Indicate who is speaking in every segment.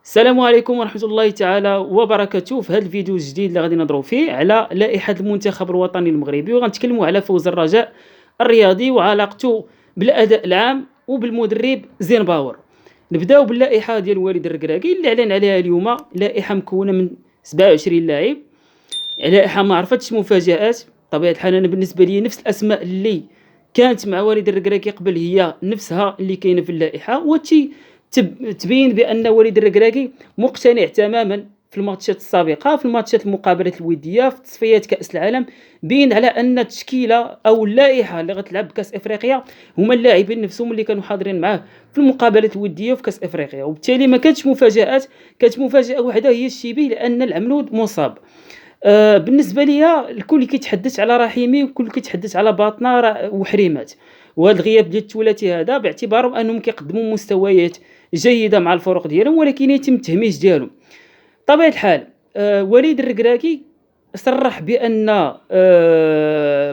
Speaker 1: السلام عليكم ورحمة الله تعالى وبركاته. في هذا الفيديو الجديد اللي غادي نهضروا فيه على لائحة المنتخب الوطني المغربي، وغنتكلموا على فوز الرجاء الرياضي وعلاقته بالأداء العام وبالمدرب زين باور. نبداو باللائحة ديال وليد الركراكي اللي اعلن عليها اليوم. لائحة مكونة من 27 لاعب، لائحة ما عرفتش مفاجآت. بطبيعة الحال انا بالنسبة لي نفس الاسماء اللي كانت مع وليد الركراكي قبل هي نفسها اللي كاينه في اللائحة، وتي تبين بان وليد الركراكي مقتنع تماما في الماتشات السابقه، في الماتشات المقابلات الوديه، في تصفيات كاس العالم. بين على ان التشكيله او اللائحه اللي غتلعب كاس افريقيا هما اللاعبين نفسهم اللي كانوا حاضرين معاه في المقابلات الوديه وفي كاس افريقيا، وبالتالي ما كانتش مفاجات. كانت مفاجاه واحده هي الشيبي، لان العملود مصاب. بالنسبه ليا الكل كيتحدث على رحيمي والكل كيتحدث على باطنه وحريمات، وهذا الغياب ديال الثلاثي هذا باعتبارهم انهم كيقدموا مستويات جيده مع الفرق ديالهم، ولكن يتم التهميش ديالهم. بطبيعه الحال وليد الركراكي صرح بان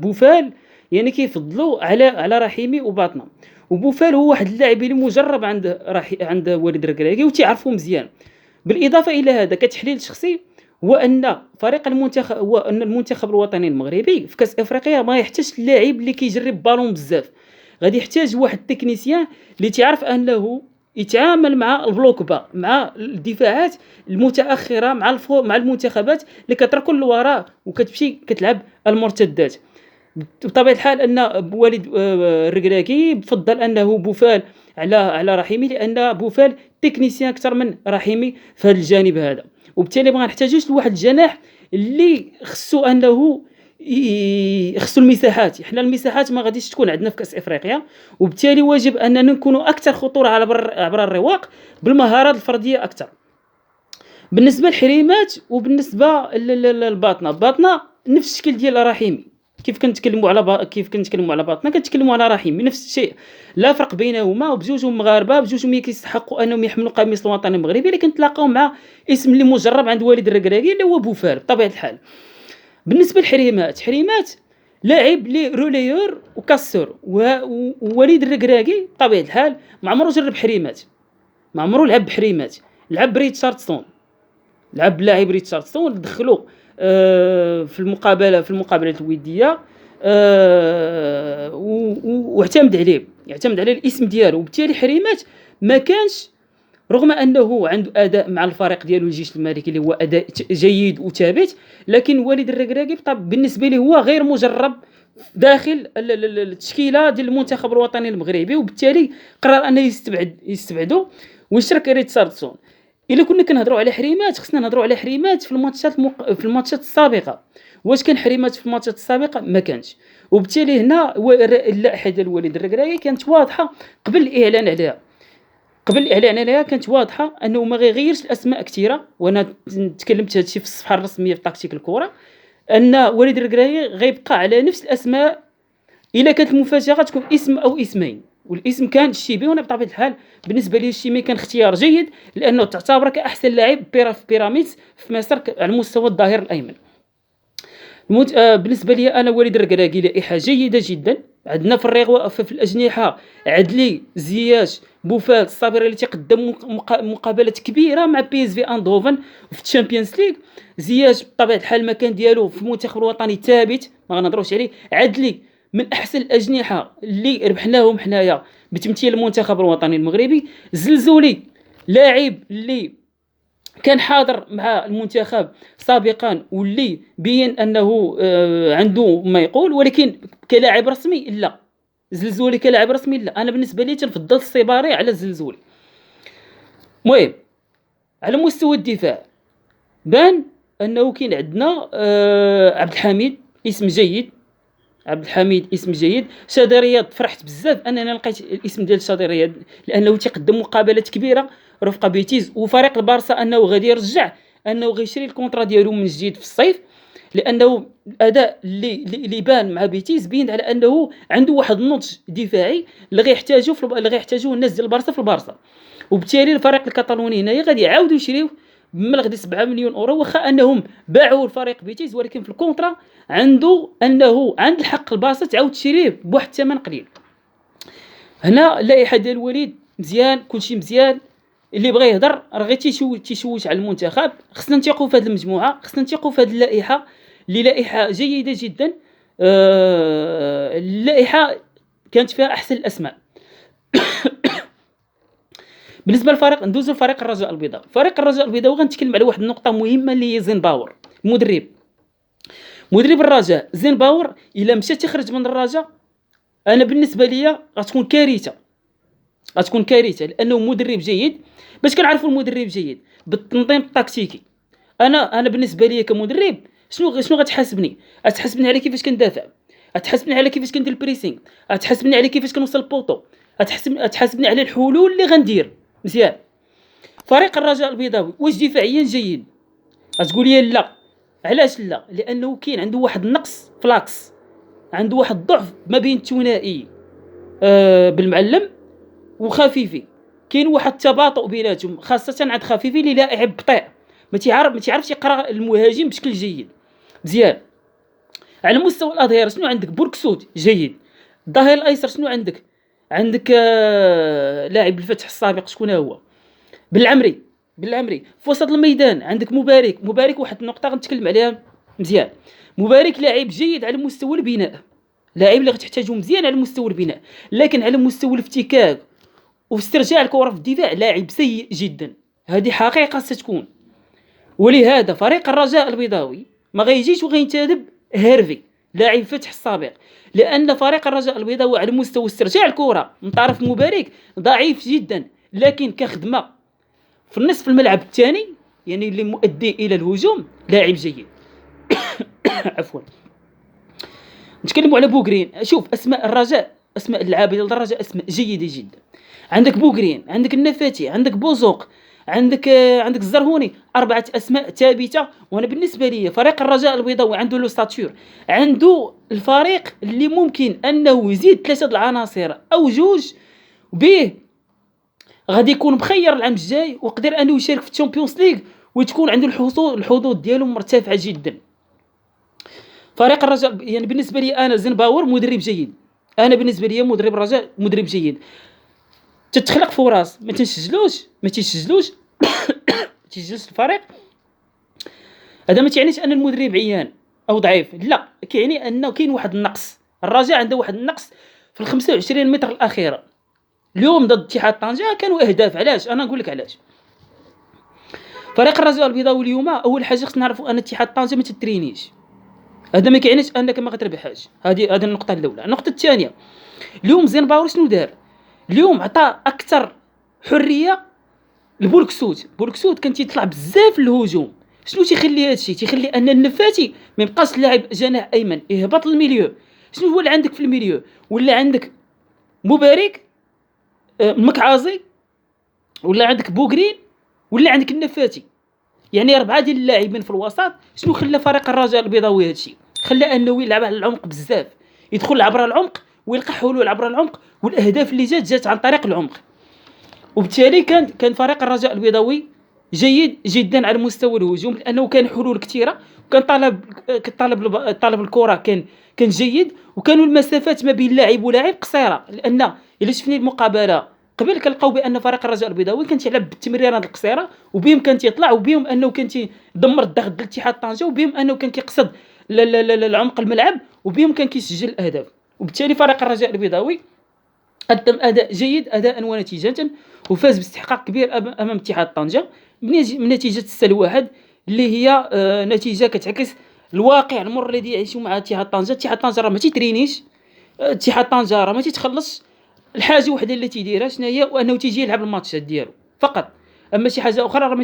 Speaker 1: بوفال يعني كيفضلوا على رحيمي وباطنه، وبوفال هو واحد اللاعب اللي مجرب عند وليد الركراكي وتيعرفوا مزيان. بالاضافه الى هذا كتحليل شخصي هو ان المنتخب الوطني المغربي في كاس افريقيا ما يحتاجش اللاعب اللي كيجرب بالون بزاف، غادي يحتاج واحد التكنيسيان اللي تعرف انه يتعامل مع البلوك با، مع الدفاعات المتاخره، مع المنتخبات اللي كتركن للوراء وكتمشي كتلعب المرتدات. بطبيعه الحال ان والد الركراكي بفضل انه بوفال على رحيمي، لان بوفال تكنيسيان اكثر من رحيمي في هذا الجانب هذا، وبالتالي ما غنحتاجوش لواحد الجناح اللي خصو انه خصو المساحات. حنا المساحات ما غاديش تكون عندنا في كاس افريقيا، وبالتالي واجب اننا نكونوا اكثر خطوره عبر الرواق بالمهارات الفرديه اكثر. بالنسبه للحريمات وبالنسبه للباطنه نفس الشكل ديال رحيمي. كيف كنتكلموا على باطنه كنتكلموا على رحيمي، نفس الشيء، لا فرق بينهما، وبجوجهم مغاربه، بجوجهم كيستحقوا انهم يحملوا قميص الوطني المغربي، لكن تلاقاو مع اسم اللي مجرب عند والد الركراكي اللي هو بوفال بطبيعه الحال. بالنسبه للحريمات لاعب لي روليور وكاسور، ووليد الركراكي بطبيعه الحال ما عمره جرب حريمات، ما عمره لعب بحريمات. لعب بريتشاردسون، لعب لاعب ريتشاردسون دخلوا في المقابلات الوديه، واعتمد عليه، يعتمد على الاسم ديالو، وبالتالي حريمات ما كانش، رغم انه عنده اداء مع الفريق ديالو الجيش الملكي اللي هو اداء جيد وثابت، لكن والد الركراكي بالنسبه لي هو غير مجرب داخل التشكيله ديال المنتخب الوطني المغربي، وبالتالي قرر انه يستبعدو ويشرك ريتشاردسون. الا كنا كنهضروا على حريمات خصنا نهضروا على حريمات في الماتشات السابقه. واش كان حريمات في الماتشات السابقه؟ ما كانش، وبالتالي هنا اللائحه ديال الوليد الركراكي كانت واضحه قبل الاعلان عليها كانت واضحه انه ما غيغيرش الاسماء كثيره، وانا تكلمت هذا الشيء في الصفحه الرسميه في تكتيك الكره، ان وليد الركراكي غيبقى على نفس الاسماء. الا كانت المفاجاه غتكون اسم او اسمين، والاسم كان الشيبي، وانا بطبيعه الحال بالنسبه لي الشيبي كان اختيار جيد، لانه تعتبر كاحسن لاعب في بيراميدز في مصر على مستوى الظهير الايمن. بالنسبه لي انا وليد الركراكي لائحه جيده جدا. عندنا في الريغ في الاجنحه عدلي، زياش، بوفال، الصابري اللي تقدم مقابلات كبيره مع بي اس في اندهوفن في الشامبيونز ليغ. زياش بطبيعه الحال المكان ديالو في المنتخب الوطني ثابت، ما غنهضروش عليه. عدلي من احسن الاجنحه اللي ربحناهم حنايا بتمثيل المنتخب الوطني المغربي. زلزولي لاعب اللي كان حاضر مع المنتخب سابقا واللي بين انه عنده ما يقول، ولكن كلاعب رسمي لا. زلزولي كلاعب رسمي لا، انا بالنسبه لي تنفضل الصباري على الزلزولي. المهم على مستوى الدفاع بان انه كاين عندنا عبد الحميد، اسم جيد. عبد الحميد اسم جيد. شادي رياض فرحت بزاف اننا لقيت الاسم ديال شادي رياض، لانه تيقدم مقابلات كبيره رفقه بيتيز، وفريق البارسا انه غادي يرجع، انه غيشري الكونطرا ديالو من جديد في الصيف، لانه الاداء اللي بان مع بيتيز بين على انه عنده واحد النضج دفاعي اللي غيحتاجوه الناس ديال البارسا في البارسا، وبالتالي الفريق الكتالوني هنايا غادي يعاودوا يشريوه بمبلغ ديال 7 مليون اورو، واخا انهم باعوا الفريق بيتيز، ولكن في الكونطرا عنده انه عند الحق البارسا تعاود تشريه بواحد الثمن قليل. هنا اللائحه ديال الوليد مزيان، كلشي مزيان. اللي بغى يهضر راه غير تيشوش على المنتخب. خصنا نثيقوا في هذه المجموعه، خصنا نثيقوا في هذه اللائحه اللي لائحه جيده جدا. اللائحه كانت فيها احسن الاسماء. بالنسبه للفريق، ندوزو لفريق الرجاء البيضاوي. فريق الرجاء البيضاوي غنتكلم على واحد النقطه مهمه اللي هي زين باور، مدرب الرجاء زين باور. الا مشى تخرج من الرجاء، انا بالنسبه ليا غتكون كارثه، لانه مدرب جيد. باش كنعرفوا المدرب جيد؟ بالتنظيم التكتيكي. انا بالنسبه ليا كمدرب شنو غتحاسبني على كيفاش كندافع، غتحاسبني على كيفاش كندير البريسينغ، غتحاسبني على كيفاش كنوصل البوطو، غتحاسبني على الحلول اللي غندير. مزيان. فريق الرجاء البيضاوي واش دفاعيا جيد؟ غتقول لي لا. علاش لا؟ لانه كاين عنده واحد النقص فلاكس، عنده واحد الضعف ما بين الثنائي بالمعلم وخفيفي. كاين واحد التباطؤ بيناتهم، خاصه عند خفيفي اللي لاعب بطيء، ما تيعرفش يقرا المهاجم بشكل جيد. مزيان. على مستوى الاظهره شنو عندك؟ بوركسود جيد. الظهير الايسر شنو عندك لاعب الفتح السابق، شكون هو؟ بالعمري. في وسط الميدان عندك مبارك. واحد النقطه غنتكلم عليها مزيان. مبارك لاعب جيد على مستوى البناء، لاعب اللي غتحتاجه مزيان على مستوى البناء، لكن على مستوى الافتكاك واسترجاع الكره في الدفاع لاعب سيء جدا. هذه حقيقه ستكون. ولهذا فريق الرجاء البيضاوي ما غيجيش وغينتدب هيرفي لاعب فتح السابق، لان فريق الرجاء البيضاوي على مستوى استرجاع الكره من طرف مبارك ضعيف جدا، لكن كخدمه في النصف الملعب الثاني يعني اللي مؤدي الى الهجوم لاعب جيد. عفوا. نتكلموا على بوغرين. شوف اسماء الرجاء، اسماء اللعابه ديال الرجاء اسماء جيده جدا. عندك بوغرين، عندك النفاتي، عندك بوزوق، عندك الزرهوني. 4 اسماء ثابته. وانا بالنسبه لي فريق الرجاء البيضاوي عنده لو ستاتور، عنده الفريق اللي ممكن انه يزيد 3 العناصر او 2 به غادي يكون مخير العام الجاي ويقدر انه يشارك في الشامبيونز ليغ وتكون عنده الحظوظ ديالو مرتفعه جدا. فريق الرجاء يعني بالنسبه لي انا زين باور مدرب جيد. انا بالنسبه لي مدرب الرجاء مدرب جيد. تتخلق فرص ما تيسجلوش الفريق. هذا ما تعنيش ان المدرب عيان او ضعيف، لا، كيعني انه كاين واحد النقص. الرجاء عنده واحد النقص في ال 25 متر الاخيره. اليوم ضد اتحاد طنجة كانوا اهداف. علاش؟ انا نقول لك علاش. فريق الرجاء البيضاوي اليوم اول حاجه خصنا نعرفوا ان اتحاد طنجة ما تترينيش. هذا ما كيعنيش انك ما غتربحش. هذه النقطه الاولى. النقطه الثانيه، اليوم زين باور شنو دار؟ اليوم عطى اكثر حريه بوركسود كان تيطلع بزاف الهجوم. شنو تيخلي هادشي؟ تيخلي ان النفاتي ما يبقاش لاعب جناح ايمن، يهبط للميليو. شنو هو اللي عندك في الميليو؟ ولا عندك مبارك، مكعازي، ولا عندك بوغرين، ولا عندك النفاتي. يعني 4 ديال اللاعبين في الوسط. شنو خلى فريق الرجاء البيضاوي هادشي؟ خلى انه يلعب على العمق بزاف، يدخل عبر العمق ويلقى حلول عبر العمق، والاهداف اللي جات عن طريق العمق. وبالتالي كان فريق الرجاء البيضاوي جيد جدا على مستوى الهجوم، لانه كان حلول كثيره، وكان طلب الكره كان جيد، وكانوا المسافات ما بين لاعب ولاعب قصيره. لان الا شفنا المقابله قبل كنلقاو بان فريق الرجاء البيضاوي كان تيلعب بالتمريرات القصيره، وبهم كان تيطلع، وبهم انه كان تيدمر الضغط ديال اتحاد طنجة، وبهم انه كان كيقصد العمق الملعب، وبهم كان كيسجل الاهداف. وبالتالي فريق الرجاء البيضاوي قدم اداء جيد اداء ونتيجه، وفاز باستحقاق كبير امام اتحاد طنجة بنتيجه 6-1، اللي هي نتيجه كتعكس الواقع المر الذي يعيشه مع اتحاد طنجة. اتحاد طنجة راه ما تيترينيش، اتحاد طنجة راه ما تيتخلص. الحاجه وحده اللي تيديرها شنو هي؟ وانه تيجي يلعب الماتشات ديالو فقط. اما شي حاجه اخرى راه ما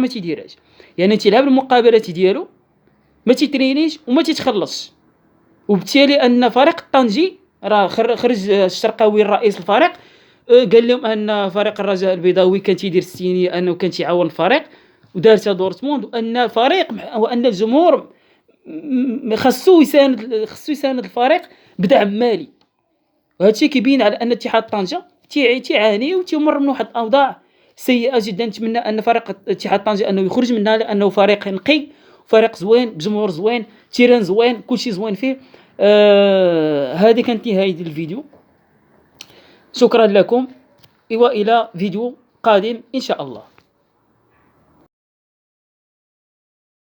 Speaker 1: تيديرهاش. يعني تيلعب المقابلات ديالو، ما تيترينيش وما تيتخلصش. وبالتالي ان فريق الطنجي راه خرج الشرقاوي الرئيس الفريق، قال لهم ان فريق الرجاء البيضاوي كان تيدير السينيه انه كان تيعاون الفريق ودارتها دورتموند، وان الفريق وان الجمهور خصو يساند الفريق بدعم مالي. وهذا الشيء كيبين على ان اتحاد طنجة تيعاني وتمر من واحد الاوضاع سيئه جدا. نتمنى ان فريق اتحاد طنجة انه يخرج منها، لانه فريق نقي، فريق زوين، بجمهور زوين، تيران زوين، كلشي زوين فيه. هذه كانت نهايه الفيديو. شكرا لكم. وإلى فيديو قادم إن شاء الله.